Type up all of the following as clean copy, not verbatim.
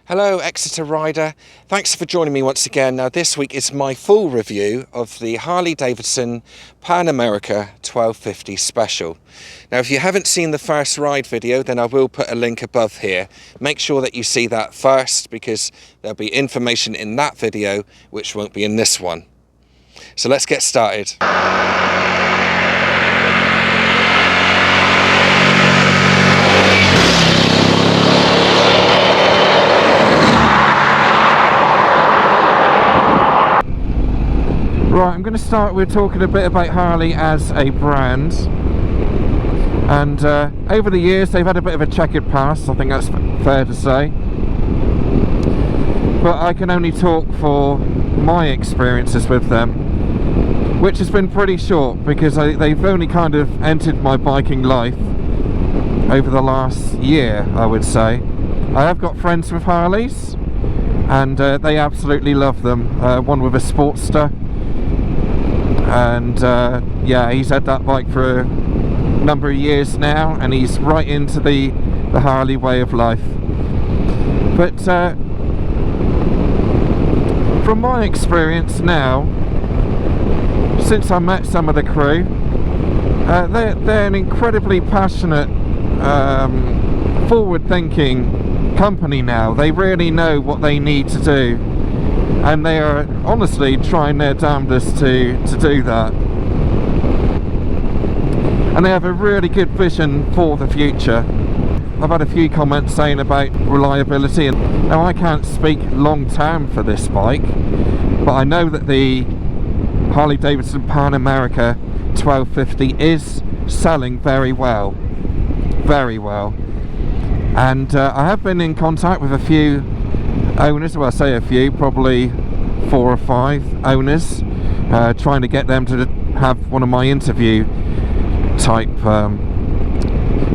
Hello Exeter rider, thanks for joining me once again. Now this week is my full review of the Harley-Davidson Pan America 1250 Special. Now if you haven't seen the first ride video, then I will put a link above here. Make sure that you see that first because there'll be information in that video which won't be in this one. So let's get started. Right, I'm going to start with talking a bit about Harley as a brand. And over the years they've had a bit of a checkered past, I think that's fair to say. But I can only talk for my experiences with them, which has been pretty short because they've only kind of entered my biking life over the last year, I would say. I have got friends with Harleys and they absolutely love them. One with a Sportster. And yeah, he's had that bike for a number of years now and he's right into the Harley way of life. But from my experience now, since I met some of the crew, they're an incredibly passionate, forward-thinking company now. They really know what they need to do. And they are honestly trying their damnedest to do that. And they have a really good vision for the future. I've had a few comments saying about reliability, and now I can't speak long term for this bike, but I know that the Harley-Davidson Pan America 1250 is selling very well. Very well. And I have been in contact with a few owners, well I say a few, probably 4 or 5 owners, trying to get them to have one of my interview type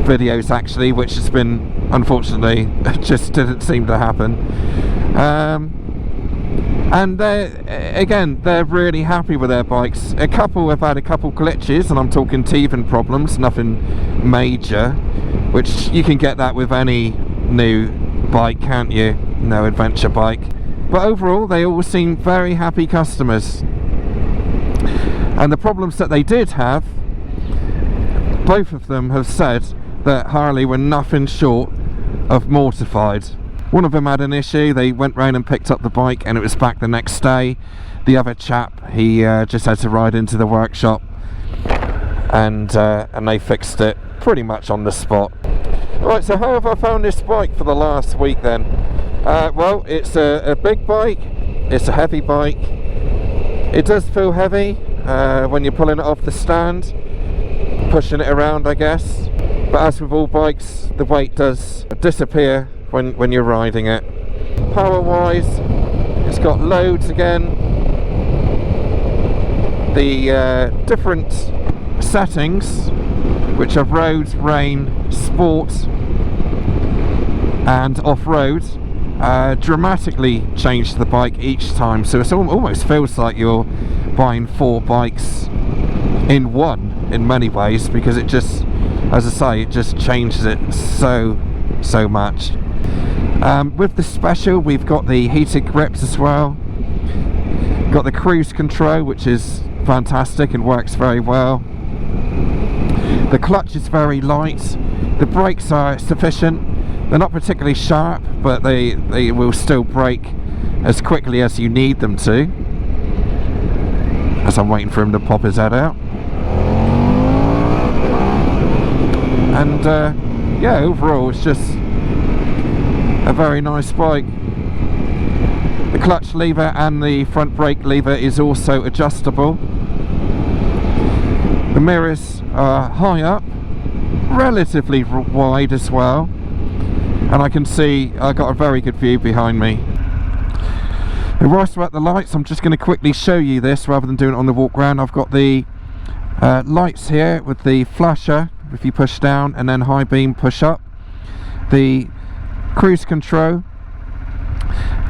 videos actually, which has been, unfortunately, just didn't seem to happen. And they're really happy with their bikes. A couple have had a couple glitches, and I'm talking teething problems, nothing major, which you can get that with any new bike, can't you? No adventure bike. But overall they all seem very happy customers. And the problems that they did have, both of them have said that Harley were nothing short of mortified. One of them had an issue, they went round and picked up the bike and it was back the next day. The other chap, he just had to ride into the workshop and they fixed it pretty much on the spot. Right, so how have I found this bike for the last week then? Well, it's a big bike, it's a heavy bike. It does feel heavy when you're pulling it off the stand, pushing it around I guess. But as with all bikes, the weight does disappear when you're riding it. Power wise, it's got loads again. The different settings, which are road, rain, sport and off-road, dramatically change the bike each time, so it almost feels like you're buying 4 bikes in one in many ways, because it just, as I say, it just changes it so much. With the Special we've got the heated grips as well, got the cruise control which is fantastic and works very well. The clutch is very light, the brakes are sufficient. They're not particularly sharp, but they will still brake as quickly as you need them to. As I'm waiting for him to pop his head out. And yeah, overall it's just a very nice bike. The clutch lever and the front brake lever is also adjustable. The mirrors are high up, relatively wide as well. And I can see I got a very good view behind me. And whilst we're at the lights, I'm just going to quickly show you this rather than doing it on the walk round. I've got the lights here with the flasher, if you push down, and then high beam push up. The cruise control,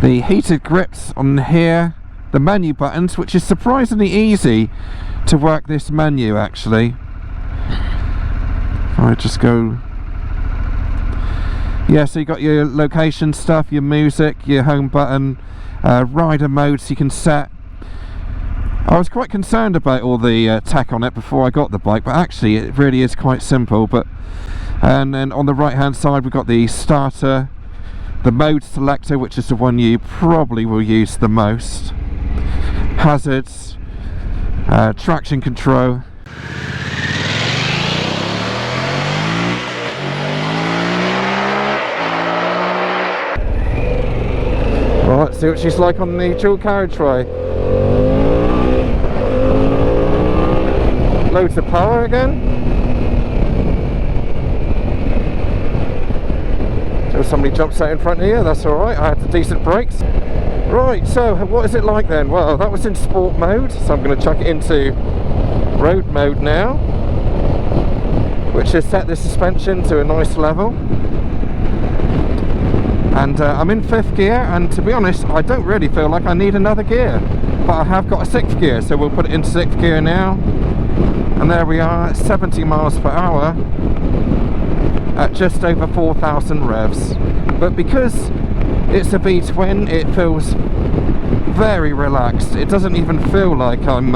the heated grips on here, the menu buttons, which is surprisingly easy to work this menu actually. If I just go Yeah, so you got your location stuff, your music, your home button, rider modes you can set. I was quite concerned about all the tech on it before I got the bike, but actually it really is quite simple. And then on the right hand side we've got the starter, the mode selector, which is the one you probably will use the most, hazards, traction control. Right, let's see what she's like on the dual carriageway. Loads of power again. So somebody jumps out in front of you, that's alright, I had the decent brakes. Right, so what is it like then? Well, that was in sport mode, so I'm going to chuck it into road mode now, which has set the suspension to a nice level. And I'm in 5th gear, and to be honest I don't really feel like I need another gear, but I have got a 6th gear, so we'll put it into 6th gear now. And there we are at 70 miles per hour at just over 4,000 revs. But because it's a V-twin, it feels very relaxed. It doesn't even feel like I'm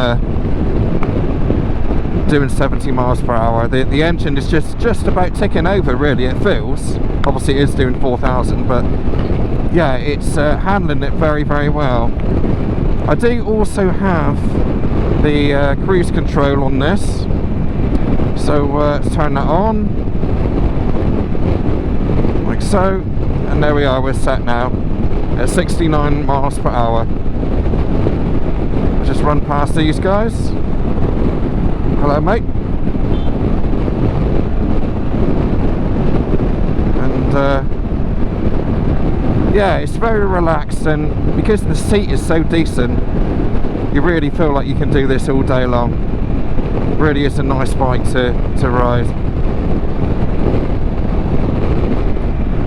doing 70 miles per hour. The engine is just about ticking over, really, it feels. Obviously it is doing 4,000, but yeah, it's handling it very, very well. I do also have the cruise control on this, so let's turn that on, like so, and there we are, we're set now at 69 miles per hour. I'll just run past these guys. Hello mate. And yeah, it's very relaxed, and because the seat is so decent, you really feel like you can do this all day long. Really is a nice bike to ride.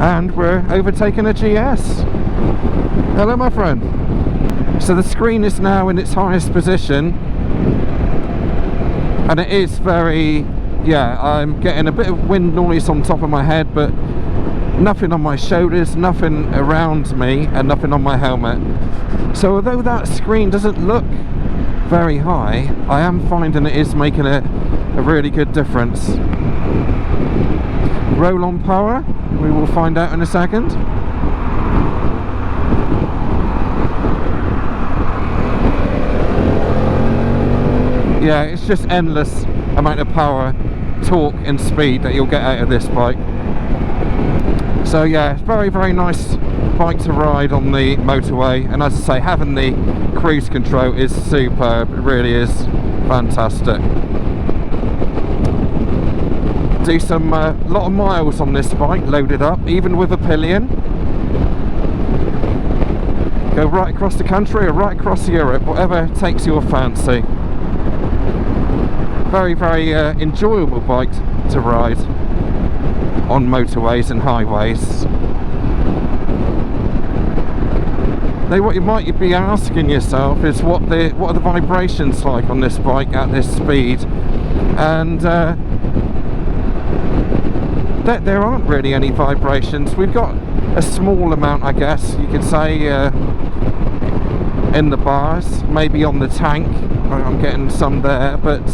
And we're overtaking a GS. Hello my friend. So the screen is now in its highest position, and it is very, yeah, I'm getting a bit of wind noise on top of my head, but nothing on my shoulders, nothing around me, and nothing on my helmet. So although that screen doesn't look very high, I am finding it is making a really good difference. Roll-on power, we will find out in a second. Yeah, it's just endless amount of power, torque and speed that you'll get out of this bike. So yeah, it's very, very nice bike to ride on the motorway, and as I say, having the cruise control is superb. It really is fantastic. Do some lot of miles on this bike loaded up, even with a pillion. Go right across the country or right across Europe, whatever takes your fancy. Very, very enjoyable bike to ride on motorways and highways. Now what you might be asking yourself is what are the vibrations like on this bike at this speed, and there aren't really any vibrations. We've got a small amount, I guess you could say, in the bars, maybe on the tank. I'm getting some there, but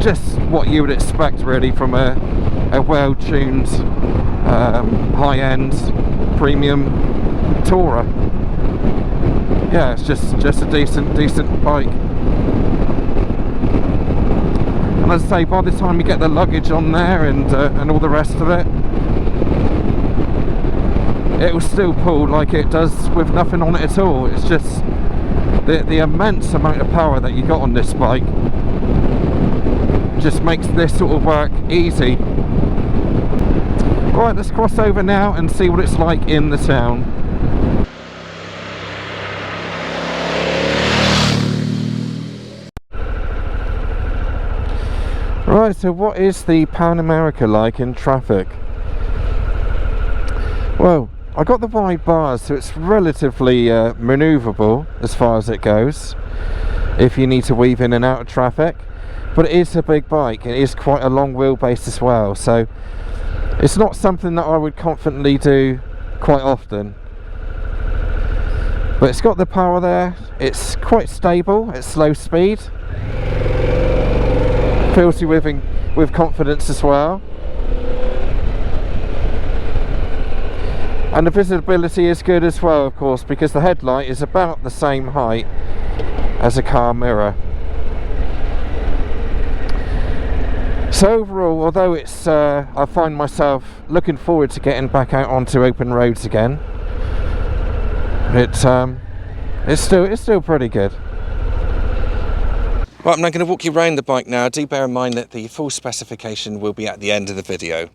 just what you would expect really from a well-tuned high-end premium tourer. Yeah, it's just a decent bike. And as I say, by the time you get the luggage on there and all the rest of it, it will still pull like it does with nothing on it at all. It's just the immense amount of power that you got on this bike just makes this sort of work easy. Right, let's cross over now and see what it's like in the town. Right, so what is the Pan America like in traffic? Well, I got the wide bars, so it's relatively manoeuvrable as far as it goes if you need to weave in and out of traffic. But it is a big bike, it is quite a long wheelbase as well, so It's not something that I would confidently do quite often, but it's got the power there. It's quite stable at slow speed, fills you with confidence as well, and the visibility is good as well, of course, because the headlight is about the same height as a car mirror. So overall, although it's I find myself looking forward to getting back out onto open roads again, it's still pretty good. Right, I'm now going to walk you around the bike now. Do bear in mind that the full specification will be at the end of the video.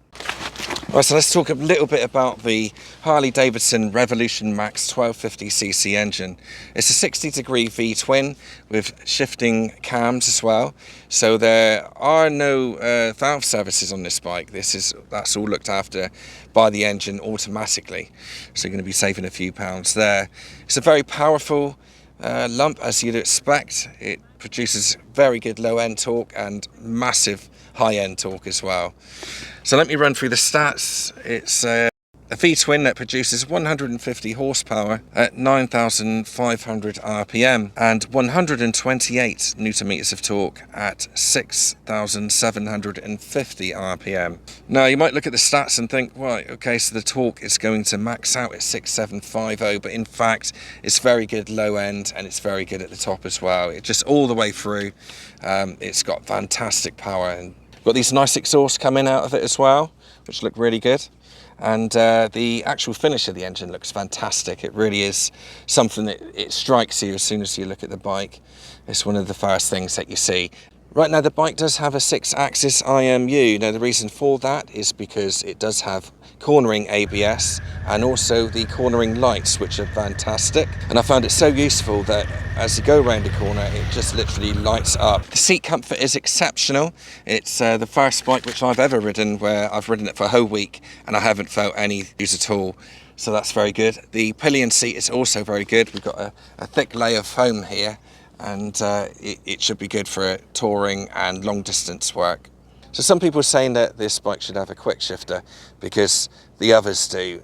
Right, so let's talk a little bit about the Harley-Davidson Revolution Max 1250cc engine. It's a 60-degree V-twin with shifting cams as well. So there are no valve services on this bike. That's all looked after by the engine automatically. So you're going to be saving a few pounds there. It's a very powerful lump, as you'd expect. It produces very good low-end torque and massive high-end torque as well. So let me run through the stats. It's a V-twin that produces 150 horsepower at 9,500 RPM and 128 newton meters of torque at 6,750 RPM. Now you might look at the stats and think, right, okay, so the torque is going to max out at 6,750, but in fact it's very good low end and it's very good at the top as well. It just all the way through, it's got fantastic power, and got these nice exhausts coming out of it as well, which look really good. And the actual finish of the engine looks fantastic. It really is something that it strikes you as soon as you look at the bike. It's one of the first things that you see. Right now the bike does have a 6-axis IMU. Now the reason for that is because it does have cornering ABS and also the cornering lights, which are fantastic. And I found it so useful that as you go around the corner, it just literally lights up. The seat comfort is exceptional. It's the first bike which I've ever ridden where I've ridden it for a whole week and I haven't felt any use at all. So that's very good. The pillion seat is also very good. We've got a thick layer of foam here, and it should be good for touring and long distance work. So some people are saying that this bike should have a quick shifter because the others do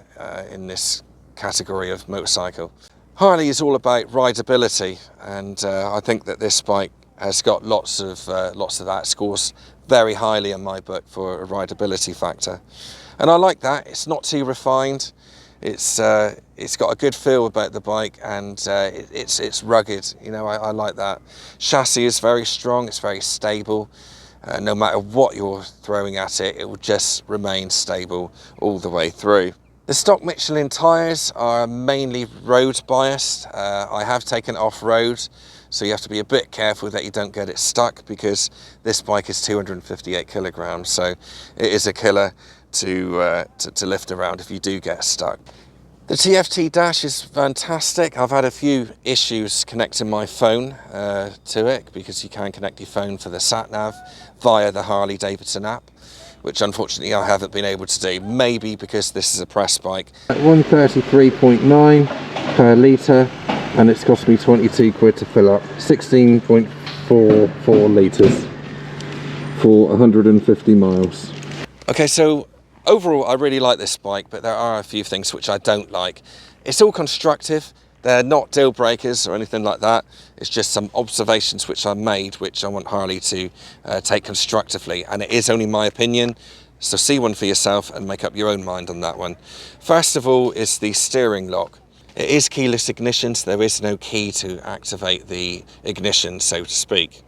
in this category of motorcycle. Harley is all about rideability, and I think that this bike has got lots of that. Scores very highly in my book for a rideability factor, and I like that. It's not too refined. It's got a good feel about the bike, and it's rugged. You know, I like that. Chassis is very strong. It's very stable. No matter what you're throwing at it, it will just remain stable all the way through. The stock Michelin tyres are mainly road biased. I have taken off-road, so you have to be a bit careful that you don't get it stuck, because this bike is 258 kilograms, so it is a killer to lift around if you do get stuck. The TFT dash is fantastic. I've had a few issues connecting my phone to it, because you can connect your phone for the sat-nav via the Harley-Davidson app, which unfortunately I haven't been able to do, maybe because this is a press bike. At 133.9 per litre, and it's cost me 22 quid to fill up. 16.44 litres for 150 miles. Okay, so overall I really like this bike, but there are a few things which I don't like. It's all constructive. They're not deal breakers or anything like that. It's just some observations which I made, which I want Harley to take constructively, and it is only my opinion, so see one for yourself and make up your own mind on that one. First of all is the steering lock. It is keyless ignition, so there is no key to activate the ignition, so to speak.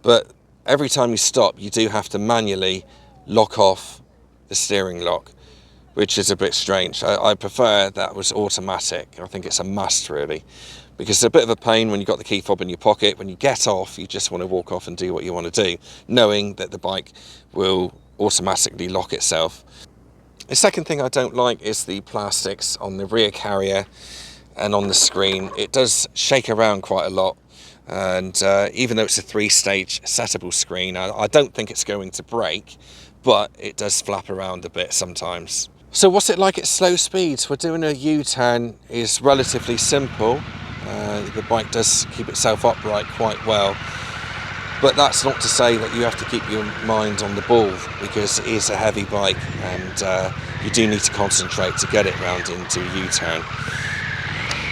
But every time you stop, you do have to manually lock off the steering lock, which is a bit strange. I prefer that was automatic. I think it's a must, really, because it's a bit of a pain when you've got the key fob in your pocket. When you get off, you just want to walk off and do what you want to do, knowing that the bike will automatically lock itself. The second thing I don't like is the plastics on the rear carrier and on the screen. It does shake around quite a lot, and even though it's a 3-stage settable screen, I don't think it's going to break, but it does flap around a bit sometimes. So what's it like at slow speeds? We're doing a U-turn is relatively simple. The bike does keep itself upright quite well. But that's not to say that you have to keep your mind on the ball, because it is a heavy bike, and you do need to concentrate to get it round into a U-turn.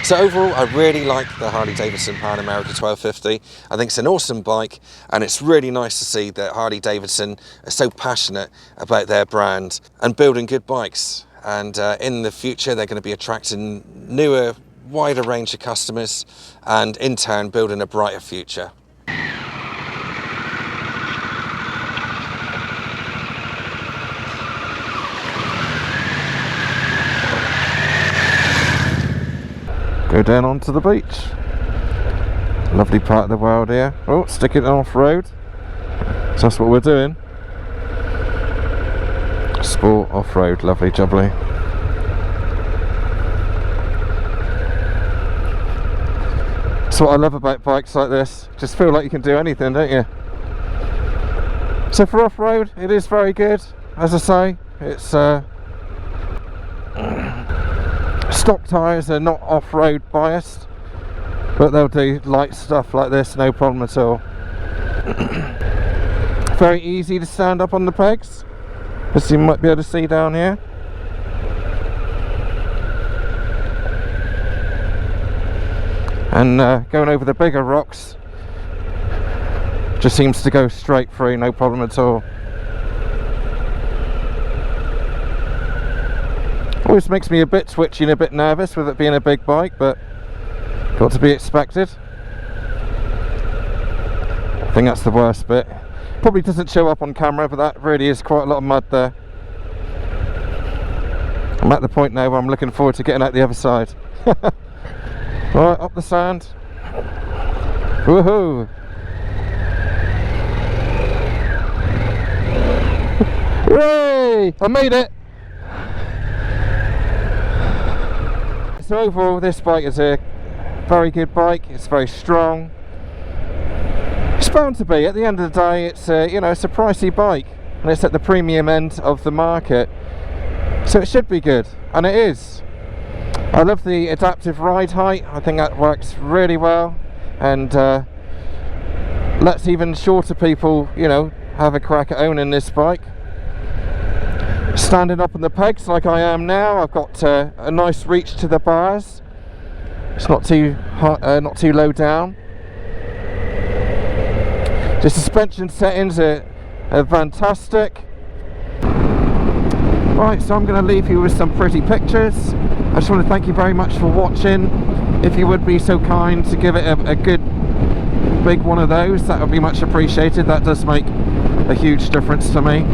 So overall, I really like the Harley-Davidson Pan America 1250. I think it's an awesome bike, and it's really nice to see that Harley-Davidson are so passionate about their brand and building good bikes. And in the future, they're going to be attracting newer, wider range of customers, and in turn building a brighter future. Go down onto the beach. Lovely part of the world here. Oh, stick it off-road. So that's what we're doing. Sport off-road, lovely jubbly. That's what I love about bikes like this. Just feel like you can do anything, don't you? So for off-road, it is very good. As I say, it's stock tyres are not off-road biased, but they'll do light stuff like this, no problem at all. Very easy to stand up on the pegs, as you might be able to see down here. And going over the bigger rocks just seems to go straight through, no problem at all. Always makes me a bit twitchy and a bit nervous with it being a big bike, but got to be expected. I think that's the worst bit. Probably doesn't show up on camera, but that really is quite a lot of mud there. I'm at the point now where I'm looking forward to getting out the other side. Right, up the sand. Woohoo! Hooray! I made it! So overall, this bike is a very good bike. It's very strong. It's bound to be. At the end of the day, it's it's a pricey bike, and it's at the premium end of the market, so it should be good, and it is. I love the adaptive ride height. I think that works really well, and lets even shorter people, have a crack at owning this bike. Standing up on the pegs like I am now, I've got a nice reach to the bars. It's not too high, not too low down. The suspension settings are fantastic. Right, so I'm going to leave you with some pretty pictures. I just want to thank you very much for watching. If you would be so kind to give it a good big one of those, that would be much appreciated. That does make a huge difference to me.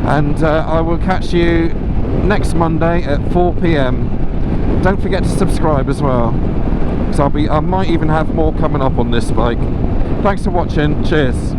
And I will catch you next Monday at 4 PM. Don't forget to subscribe as well, because I might even have more coming up on this bike. Thanks for watching. Cheers.